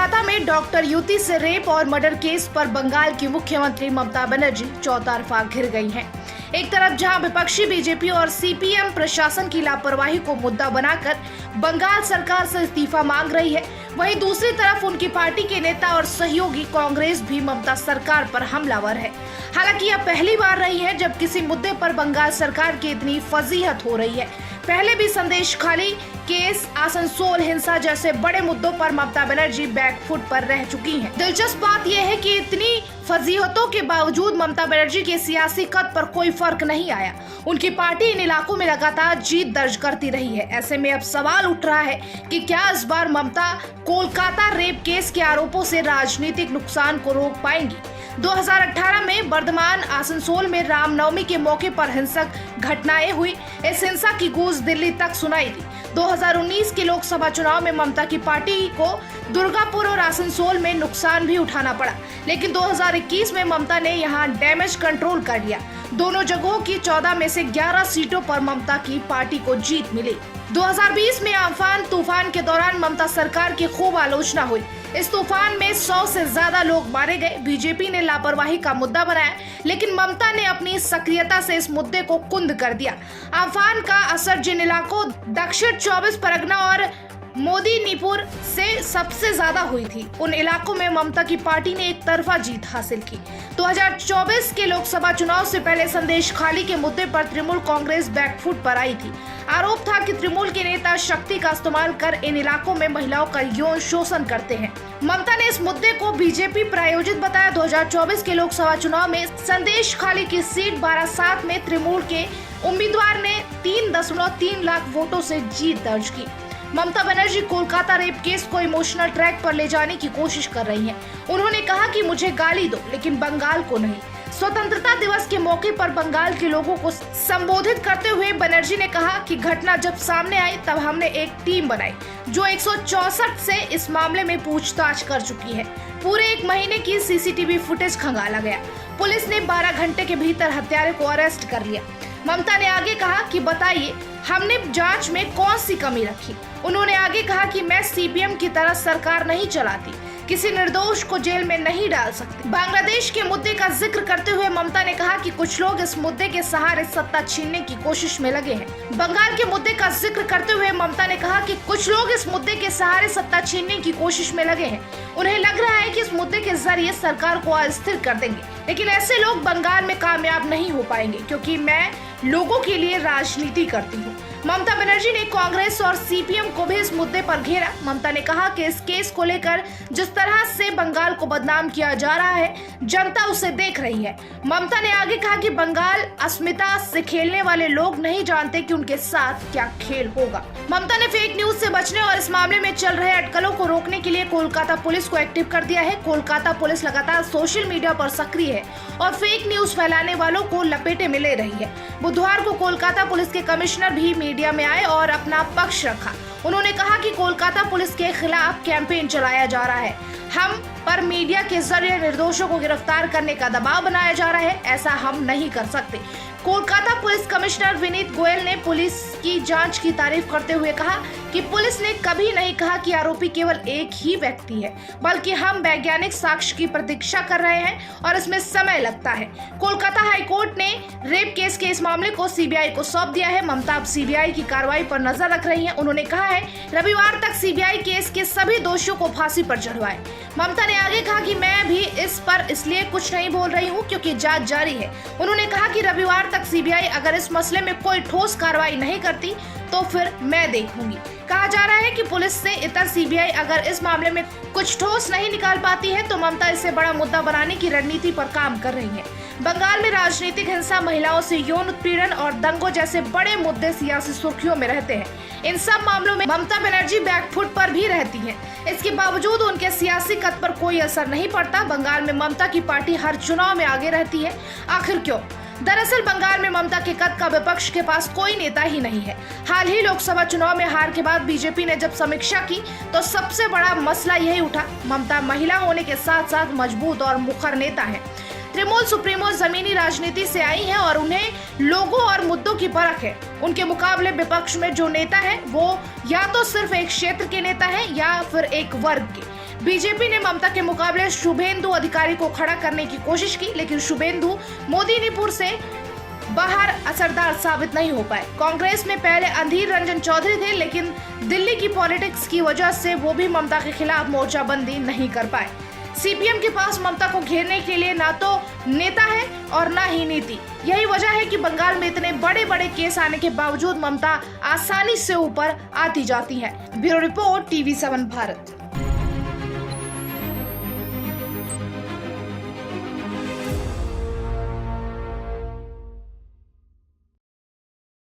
कोलकाता में डॉक्टर युति से रेप और मर्डर केस पर बंगाल की मुख्यमंत्री ममता बनर्जी चौतरफा घिर गई हैं। एक तरफ जहां विपक्षी बीजेपी और सीपीएम प्रशासन की लापरवाही को मुद्दा बनाकर बंगाल सरकार से इस्तीफा मांग रही है, वहीं दूसरी तरफ उनकी पार्टी के नेता और सहयोगी कांग्रेस भी ममता सरकार पर हमलावर है। हालांकि यह पहली बार रही है जब किसी मुद्दे पर बंगाल सरकार की इतनी फजीहत हो रही है। पहले भी संदेश खाली केस, आसनसोल हिंसा जैसे बड़े मुद्दों पर ममता बनर्जी बैकफुट पर रह चुकी हैं। दिलचस्प बात यह है कि इतनी फजीहतों के बावजूद ममता बनर्जी के सियासी कद पर कोई फर्क नहीं आया। उनकी पार्टी इन इलाकों में लगातार जीत दर्ज करती रही है। ऐसे में अब सवाल उठ रहा है कि क्या इस बार ममता कोलकाता रेप केस के आरोपों से राजनीतिक नुकसान को रोक पाएंगी। 2018 में बर्धमान आसनसोल में रामनवमी के मौके पर हिंसक घटनाएं हुई। इस हिंसा की गूंज दिल्ली तक सुनाई दी। 2019 के लोकसभा चुनाव में ममता की पार्टी को दुर्गापुर और आसनसोल में नुकसान भी उठाना पड़ा, लेकिन 2021 में ममता ने यहां डैमेज कंट्रोल कर लिया। दोनों जगहों की 14 में से 11 सीटों पर ममता की पार्टी को जीत मिली। 2020 में आम्फान तूफान के दौरान ममता सरकार की खूब आलोचना हुई। इस तूफान में 100 से ज्यादा लोग मारे गए। बीजेपी ने लापरवाही का मुद्दा बनाया, लेकिन ममता ने अपनी सक्रियता से इस मुद्दे को कुंद कर दिया। आम्फान का असर जिन इलाकों दक्षिण 24 परगना और मोदीनीपुर से सबसे ज्यादा हुई थी, उन इलाकों में ममता की पार्टी ने एक तरफा जीत हासिल की। 2024 के लोकसभा चुनाव से पहले संदेश खाली के मुद्दे पर तृणमूल कांग्रेस बैकफुट पर आई थी। आरोप था कि तृणमूल के नेता शक्ति का इस्तेमाल कर इन इलाकों में महिलाओं का यौन शोषण करते हैं। ममता ने इस मुद्दे को बीजेपी प्रायोजित बताया। 2024 के लोकसभा चुनाव में संदेश खाली की सीट 12/7 में तृणमूल के उम्मीदवार ने 3.3 लाख वोटों से जीत दर्ज की। ममता बनर्जी कोलकाता रेप केस को इमोशनल ट्रैक पर ले जाने की कोशिश कर रही हैं। उन्होंने कहा कि मुझे गाली दो, लेकिन बंगाल को नहीं। स्वतंत्रता दिवस के मौके पर बंगाल के लोगों को संबोधित करते हुए बनर्जी ने कहा कि घटना जब सामने आई तब हमने एक टीम बनाई जो 164 से इस मामले में पूछताछ कर चुकी है। पूरे 1 महीने की सीसीटीवी फुटेज खंगाला गया। पुलिस ने 12 घंटे के भीतर हत्यारे को अरेस्ट कर लिया। ममता ने आगे कहा कि बताइए हमने जांच में कौन सी कमी रखी। उन्होंने आगे कहा कि मैं सीपीएम की तरह सरकार नहीं चलाती, किसी निर्दोष को जेल में नहीं डाल सकती। बांग्लादेश के मुद्दे का जिक्र करते हुए ममता ने कहा कि कुछ लोग इस मुद्दे के सहारे सत्ता छीनने की कोशिश में लगे हैं। बंगाल के मुद्दे का जिक्र करते हुए ममता ने कहा कि कुछ लोग इस मुद्दे के सहारे सत्ता छीनने की कोशिश में लगे हैं। उन्हें लग रहा है कि इस मुद्दे के जरिए सरकार को अस्थिर कर देंगे, लेकिन ऐसे लोग बंगाल में कामयाब नहीं हो पाएंगे, क्योंकि मैं लोगों के लिए राजनीति करती हूँ। ममता बनर्जी ने कांग्रेस और सीपीएम को भी इस मुद्दे पर घेरा। ममता ने कहा कि इस केस को लेकर जिस तरह से बंगाल को बदनाम किया जा रहा है, जनता उसे देख रही है। ममता ने आगे कहा कि बंगाल अस्मिता से खेलने वाले लोग नहीं जानते कि उनके साथ क्या खेल होगा। ममता ने फेक न्यूज से बचने और इस मामले में चल रहे अटकलों को रोकने के लिए कोलकाता पुलिस को एक्टिव कर दिया है। कोलकाता पुलिस लगातार सोशल मीडिया पर सक्रिय है और फेक न्यूज फैलाने वालों को लपेटे में ले रही है। बुधवार को कोलकाता पुलिस के कमिश्नर भी मीडिया में आए और अपना पक्ष रखा। उन्होंने कहा कि कोलकाता पुलिस के खिलाफ कैंपेन चलाया जा रहा है। हम पर मीडिया के जरिए निर्दोषों को गिरफ्तार करने का दबाव बनाया जा रहा है, ऐसा हम नहीं कर सकते। कोलकाता पुलिस कमिश्नर विनीत गोयल ने पुलिस की जांच की तारीफ करते हुए कहा कि पुलिस ने कभी नहीं कहा कि आरोपी केवल एक ही व्यक्ति है, बल्कि हम वैज्ञानिक साक्ष्य की प्रतीक्षा कर रहे हैं और इसमें समय लगता है। कोलकाता हाईकोर्ट ने रेप केस के इस मामले को सीबीआई को सौंप दिया है। ममता अब सीबीआई की कार्रवाई पर नजर रख रही हैं। उन्होंने कहा है रविवार तक सीबीआई केस के सभी दोषियों को फांसी पर चढ़वाए। ममता ने आगे कहा कि मैं भी इस पर इसलिए कुछ नहीं बोल रही हूं क्योंकि जांच जारी है। उन्होंने कहा कि रविवार तक सीबीआई अगर इस मसले में कोई ठोस कार्रवाई नहीं करती तो फिर मैं देखूंगी। कहा जा रहा है कि पुलिस से इतर सीबीआई अगर इस मामले में कुछ ठोस नहीं निकाल पाती है तो ममता इसे बड़ा मुद्दा बनाने की रणनीति पर काम कर रही है। बंगाल में राजनीतिक हिंसा, महिलाओं से यौन उत्पीड़न और दंगों जैसे बड़े मुद्दे सियासी सुर्खियों में रहते हैं। इन सब मामलों में ममता बनर्जी बैकफुट पर भी रहती हैं। इसके बावजूद उनके सियासी कद पर कोई असर नहीं पड़ता। बंगाल में ममता की पार्टी हर चुनाव में आगे रहती है। आखिर क्यों? दरअसल बंगाल में ममता के कद का विपक्ष के पास कोई नेता ही नहीं है। हाल ही लोकसभा चुनाव में हार के बाद बीजेपी ने जब समीक्षा की तो सबसे बड़ा मसला यही उठा। ममता महिला होने के साथ साथ मजबूत और मुखर नेता है। तृणमूल सुप्रीमो जमीनी राजनीति से आई हैं और उन्हें लोगों और मुद्दों की परख है। उनके मुकाबले विपक्ष में जो नेता है वो या तो सिर्फ एक क्षेत्र के नेता है या फिर एक वर्ग के। बीजेपी ने ममता के मुकाबले शुभेंदु अधिकारी को खड़ा करने की कोशिश की, लेकिन शुभेंदु मोदिनीपुर से बाहर असरदार साबित नहीं हो पाए। कांग्रेस में पहले अधीर रंजन चौधरी थे, लेकिन दिल्ली की पॉलिटिक्स की वजह से वो भी ममता के खिलाफ मोर्चाबंदी नहीं कर पाए। सीपीएम के पास ममता को घेरने के लिए ना तो नेता है और ना ही नीति। यही वजह है कि बंगाल में इतने बड़े बड़े केस आने के बावजूद ममता आसानी से ऊपर आती जाती है। Bureau report, TV7 Bharat.